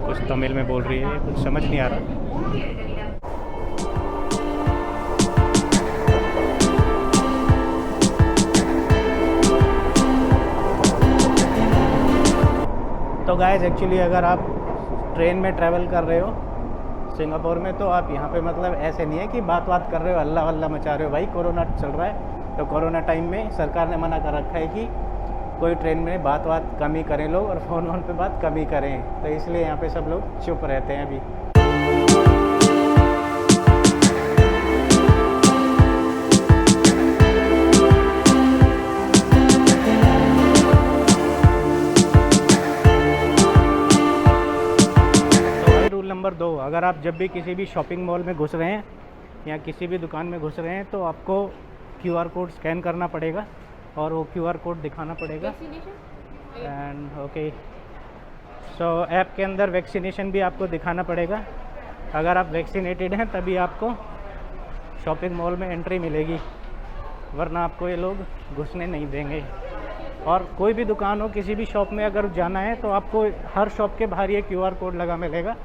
कुछ तमिल में बोल रही है, कुछ समझ नहीं आ रहा। तो गाइस एक्चुअली अगर आप ट्रेन में ट्रैवल कर रहे हो सिंगापुर में, तो आप यहाँ पे मतलब ऐसे नहीं है कि बात कर रहे हो, हल्ला वल्ला मचा रहे हो। भाई कोरोना चल रहा है, तो कोरोना टाइम में सरकार ने मना कर रखा है कि कोई ट्रेन में बात कम ही करें लोग, और फ़ोन पे बात कम ही करें। तो इसलिए यहाँ पे सब लोग चुप रहते हैं अभी। रूल नंबर 2, अगर आप जब भी किसी भी शॉपिंग मॉल में घुस रहे हैं या किसी भी दुकान में घुस रहे हैं, तो आपको QR कोड स्कैन करना पड़ेगा और वो QR कोड दिखाना पड़ेगा। एंड ओके, सो ऐप के अंदर वैक्सीनेशन भी आपको दिखाना पड़ेगा। अगर आप वैक्सीनेटेड हैं तभी आपको शॉपिंग मॉल में एंट्री मिलेगी, वरना आपको ये लोग घुसने नहीं देंगे। और कोई भी दुकान हो, किसी भी शॉप में अगर जाना है तो आपको हर शॉप के बाहर ये QR कोड लगा मिलेगा।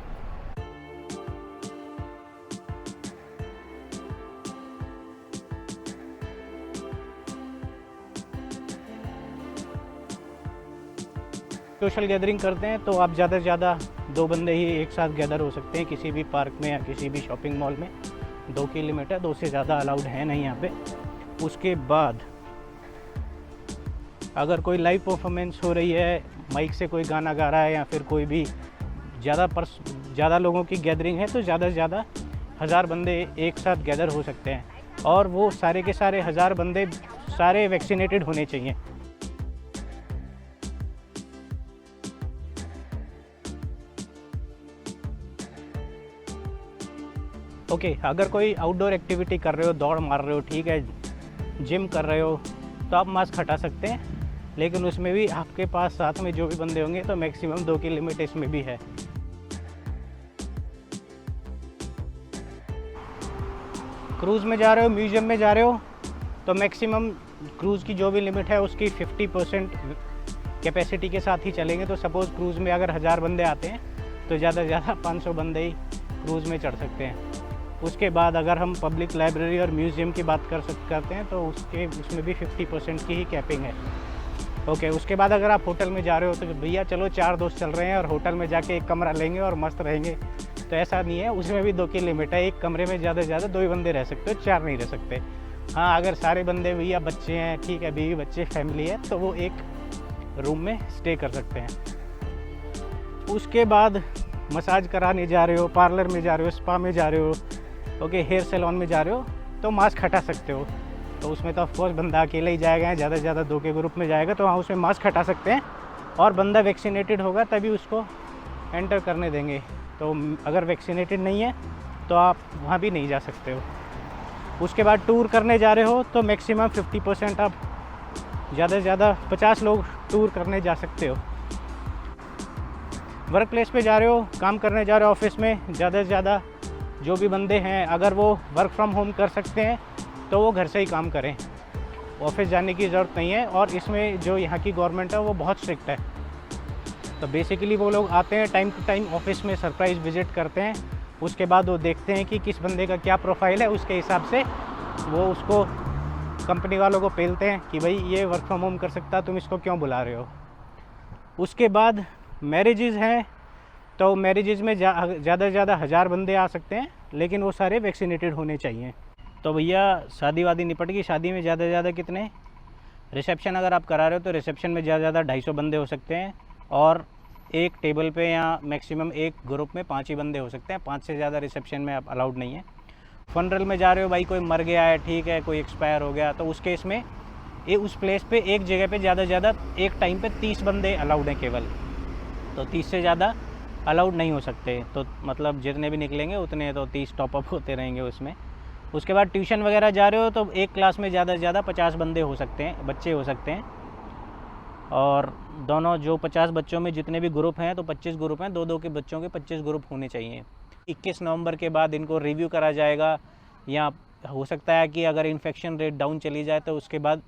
सोशल गैदरिंग करते हैं तो आप ज़्यादा से ज़्यादा 2 बंदे ही एक साथ गैदर हो सकते हैं किसी भी पार्क में या किसी भी शॉपिंग मॉल में। 2 की लिमिट है, 2 से ज़्यादा अलाउड है नहीं यहाँ पे। उसके बाद अगर कोई लाइव परफॉर्मेंस हो रही है, माइक से कोई गाना गा रहा है या फिर कोई भी ज़्यादा लोगों की गैदरिंग है, तो ज़्यादा से ज़्यादा 1000 बंदे एक साथ गैदर हो सकते हैं। और वो सारे के सारे 1000 बंदे सारे वैक्सीनेटेड होने चाहिए। ओके, अगर कोई आउटडोर एक्टिविटी कर रहे हो, दौड़ मार रहे हो, ठीक है, जिम कर रहे हो, तो आप मास्क हटा सकते हैं। लेकिन उसमें भी आपके पास साथ में जो भी बंदे होंगे तो मैक्सिमम 2 की लिमिट इसमें भी है। क्रूज़ में जा रहे हो, म्यूज़ियम में जा रहे हो, तो मैक्सिमम क्रूज़ की जो भी लिमिट है उसकी 50% कैपेसिटी के साथ ही चलेंगे। तो सपोज़ क्रूज़ में अगर 1000 बंदे आते हैं तो ज़्यादा से ज़्यादा 500 बंदे ही क्रूज़ में चढ़ सकते हैं। उसके बाद अगर हम पब्लिक लाइब्रेरी और म्यूज़ियम की बात करते हैं तो उसमें भी 50% की ही कैपिंग है। ओके, उसके बाद अगर आप होटल में जा रहे हो तो भैया चलो 4 दोस्त चल रहे हैं और होटल में जाके एक कमरा लेंगे और मस्त रहेंगे, तो ऐसा नहीं है। उसमें भी 2 की लिमिट है। एक कमरे में ज़्यादा से ज़्यादा 2 ही बंदे रह सकते हो, 4 नहीं रह सकते। हाँ, अगर सारे बंदे भैया बच्चे हैं, ठीक है, बीवी बच्चे फैमिली है, तो वो एक रूम में स्टे कर सकते हैं। उसके बाद मसाज कराने जा रहे हो, पार्लर में जा रहे हो, स्पा में जा रहे हो, ओके, हेयर सैलून में जा रहे हो, तो मास्क हटा सकते हो। तो उसमें तो ऑफकोर्स बंदा अकेले ही जाएगा, ज़्यादा से ज़्यादा 2 के ग्रुप में जाएगा, तो वहाँ उसमें मास्क हटा सकते हैं। और बंदा वैक्सीनेटेड होगा तभी उसको एंटर करने देंगे। तो अगर वैक्सीनेटेड नहीं है तो आप वहाँ भी नहीं जा सकते हो। उसके बाद टूर करने जा रहे हो तो मैक्सिमम 50% आप, ज़्यादा से ज़्यादा 50 लोग टूर करने जा सकते हो। वर्क प्लेस पे जा रहे हो, काम करने जा रहे हो ऑफिस में, ज़्यादा से ज़्यादा जो भी बंदे हैं अगर वो वर्क फ्रॉम होम कर सकते हैं तो वो घर से ही काम करें, ऑफिस जाने की ज़रूरत नहीं है। और इसमें जो यहाँ की गवर्नमेंट है वो बहुत स्ट्रिक्ट है। तो बेसिकली वो लोग आते हैं टाइम टू टाइम ऑफिस में, सरप्राइज़ विज़िट करते हैं। उसके बाद वो देखते हैं कि किस बंदे का क्या प्रोफाइल है, उसके हिसाब से वो उसको कंपनी वालों को पेलते हैं कि भाई ये वर्क फ्रॉम होम कर सकता है, तुम इसको क्यों बुला रहे हो। उसके बाद मैरिजेज़ हैं, तो मैरिजेज़ में ज़्यादा से ज़्यादा 1000 बंदे आ सकते हैं, लेकिन वो सारे वैक्सीनेटेड होने चाहिए। तो भैया शादी वादी निपट गई। शादी में ज़्यादा से ज़्यादा कितने, रिसेप्शन अगर आप करा रहे हो तो रिसेप्शन में ज़्यादा से ज़्यादा 250 बंदे हो सकते हैं। और एक टेबल पे या मैक्सिमम एक ग्रुप में 5 ही बंदे हो सकते हैं, 5 से ज़्यादा रिसेप्शन में आप अलाउड नहीं है। फनरल में जा रहे हो, भाई कोई मर गया है, ठीक है, कोई एक्सपायर हो गया, तो उस केस में उस प्लेस पे एक जगह पे ज़्यादा से ज़्यादा एक टाइम पे 30 बंदे अलाउड हैं केवल। तो 30 से ज़्यादा अलाउड नहीं हो सकते। तो मतलब जितने भी निकलेंगे उतने, तो 30 टॉपअप होते रहेंगे उसमें। उसके बाद ट्यूशन वगैरह जा रहे हो तो एक क्लास में ज़्यादा से ज़्यादा 50 बंदे हो सकते हैं, बच्चे हो सकते हैं। और दोनों जो 50 बच्चों में जितने भी ग्रुप हैं, तो 25 ग्रुप हैं, 2-2 के बच्चों के 25 ग्रुप होने चाहिए। 21 नवंबर के बाद इनको रिव्यू करा जाएगा, या हो सकता है कि अगर इन्फेक्शन रेट डाउन चली जाए तो उसके बाद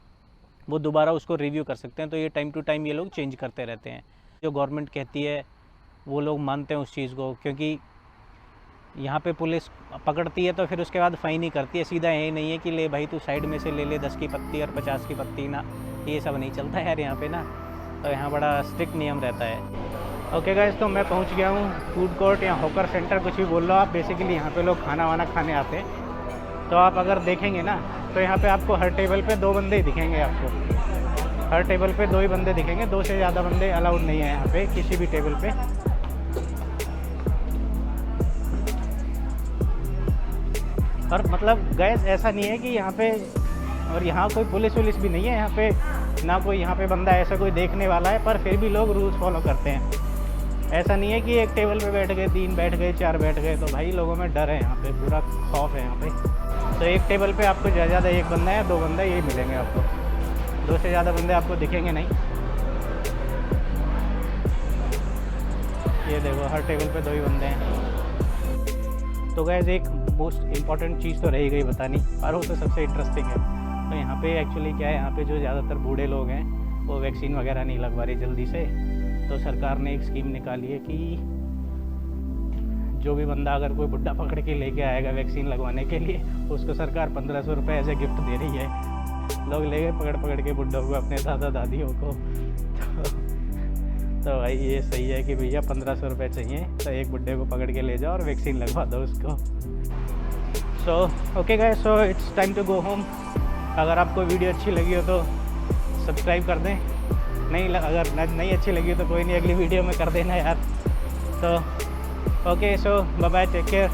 वो दोबारा उसको रिव्यू कर सकते हैं। तो ये टाइम टू टाइम ये लोग चेंज करते रहते हैं। जो गवर्नमेंट कहती है वो लोग मानते हैं उस चीज़ को, क्योंकि यहाँ पे पुलिस पकड़ती है तो फिर उसके बाद फ़ाइन ही करती है। सीधा यही नहीं है कि ले भाई तू साइड में से ले ले 10 की पत्ती और 50 की पत्ती, ना ये सब नहीं चलता यार यहाँ पे ना। तो यहाँ बड़ा स्ट्रिक्ट नियम रहता है। ओके गाइस, तो मैं पहुँच गया हूँ फूड कोर्ट या हॉकर सेंटर, कुछ भी बोल लो आप। बेसिकली यहाँ पे लोग खाना वाना खाने आते हैं। तो आप अगर देखेंगे ना तो यहाँ पे आपको हर टेबल पे 2 बंदे ही दिखेंगे। आपको हर टेबल पे 2 ही बंदे दिखेंगे, 2 से ज़्यादा बंदे अलाउड नहीं है यहाँ पे किसी भी टेबल पे। और मतलब गैस ऐसा नहीं है कि यहाँ पे, और यहाँ कोई पुलिस वुलिस भी नहीं है यहाँ पे, ना कोई यहाँ पे बंदा ऐसा कोई देखने वाला है, पर फिर भी लोग रूल्स फॉलो करते हैं। ऐसा नहीं है कि एक टेबल पे बैठ गए, 3 बैठ गए, 4 बैठ गए, तो भाई लोगों में डर है यहाँ पे, पूरा खौफ है यहाँ पे। तो एक टेबल पे आपको ज़्यादा 1 बंदा या 2 बंदा यही मिलेंगे आपको, 2 से ज़्यादा बंदे आपको दिखेंगे नहीं। ये देखो हर टेबल पे 2 ही बंदे हैं। तो गैस एक मोस्ट इम्पॉर्टेंट चीज़ तो रही गई बतानी, और वो तो सबसे इंटरेस्टिंग है। तो यहाँ पे एक्चुअली क्या है, यहाँ पे जो ज़्यादातर बूढ़े लोग हैं वो वैक्सीन वगैरह नहीं लगवा रहे जल्दी से। तो सरकार ने एक स्कीम निकाली है कि जो भी बंदा अगर कोई बुढ़ा पकड़ के लेके आएगा वैक्सीन लगवाने के लिए, उसको सरकार 1500 रुपये ऐसे गिफ्ट दे रही है। लोग ले गए पकड़ के बुढ़ों को, अपने दादा दादियों को। तो भाई ये सही है कि भैया 1500 रुपये चाहिए तो एक बुड्ढे को पकड़ के ले जाओ और वैक्सीन लगवा दो उसको। So okay guys, so it's time to go home. अगर आपको वीडियो अच्छी लगी हो तो सब्सक्राइब कर दें, अगर नहीं अच्छी लगी हो तो कोई नहीं, अगली वीडियो में कर देना यार। तो ओके, सो बाय बाय, टेक केयर।